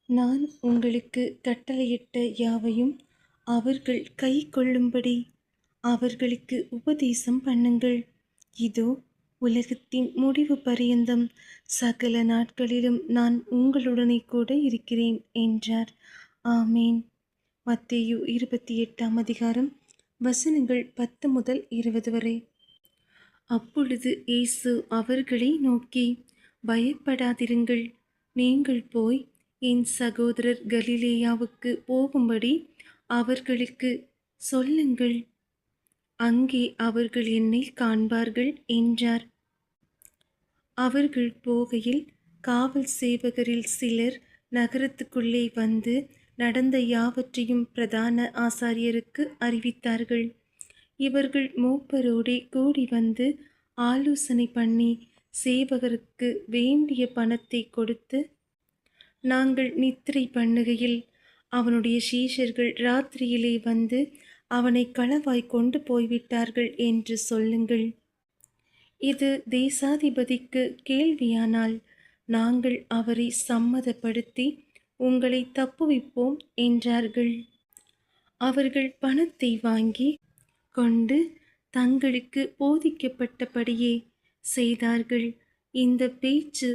நான் உங்களுக்கு கட்டளையிட்ட யாவையும் அவர்கள் கைக்கொள்ளும்படி அவர்களுக்கு உபதேசம் பண்ணுங்கள். இதோ, உலகத்தின் முடிவு பரியந்தம் சகல நாட்களிலும் நான் உங்களுடனே கூட இருக்கிறேன் என்றார். ஆமேன். மத்தேயு 28ஆம் அதிகாரம் வசனங்கள் 10 முதல் 20 வரை. அப்பொழுது இயேசு அவர்களை நோக்கி, பயப்படாதிருங்கள். நீங்கள் போய் என் சகோதரர் கலிலேயாவுக்கு போகும்படி அவர்களுக்கு சொல்லுங்கள். அங்கே அவர்கள் என்னை காண்பார்கள் என்றார். அவர்கள் போகையில் காவல் சேவகரில் சிலர் நகரத்துக்குள்ளே வந்து நடந்த யாவற்றையும் பிரதான ஆசாரியருக்கு அறிவித்தார்கள். இவர்கள் மூப்பரோடே கூடி வந்து ஆலோசனை பண்ணி சேவகருக்கு வேண்டிய பணத்தை கொடுத்து, நாங்கள் நித்திரை பண்ணுகையில் அவனுடைய சீஷர்கள் ராத்திரியிலே வந்து அவனை களவாய் கொண்டு போய்விட்டார்கள் என்று சொல்லுங்கள். இது தேசாதிபதிக்கு கேள்வியானால் நாங்கள் அவரை சம்மதப்படுத்தி உங்களை தப்புவிப்போம் என்றார்கள். அவர்கள் பணத்தை வாங்கி கொண்டு தங்களுக்கு போதிக்கப்பட்டபடியே செய்தார்கள். இந்த பேச்சு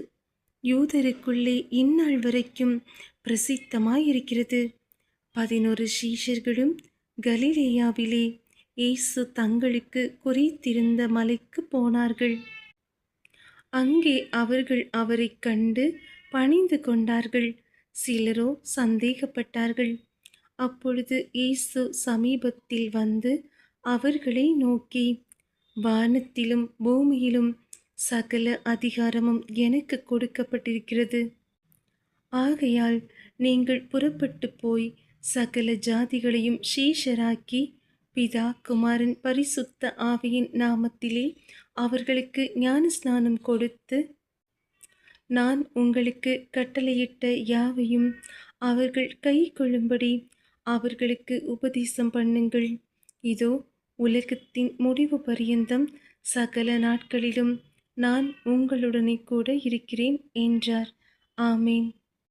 யூதருக்குள்ளே இந்நாள் வரைக்கும் பிரசித்தமாயிருக்கிறது. 11 சீஷர்களும் கலிலேயாவிலே இயேசு தங்களுக்கு குறித்திருந்த மலைக்கு போனார்கள். அங்கே அவர்கள் அவரை கண்டு பணிந்து கொண்டார்கள். சிலரோ சந்தேகப்பட்டார்கள். அப்பொழுது இயேசு சமீபத்தில் வந்து அவர்களை நோக்கி, வானத்திலும் பூமியிலும் சகல அதிகாரமும் எனக்கு கொடுக்கப்பட்டிருக்கிறது. ஆகையால் நீங்கள் புறப்பட்டு போய் சகல ஜாதிகளையும் சீஷராக்கி பிதா, குமாரன், பரிசுத்த ஆவியின் நாமத்திலே அவர்களுக்கு ஞானஸ்நானம் கொடுத்து, நான் உங்களுக்கு கட்டளையிட்ட யாவையும் அவர்கள் கைக்கொள்ளும்படி அவர்களுக்கு உபதேசம் பண்ணுங்கள். இதோ, உலகத்தின் முடிவு பரியந்தம் சகல நாட்களிலும் நான் உங்களுடனே கூட இருக்கிறேன் என்றார். ஆமேன்.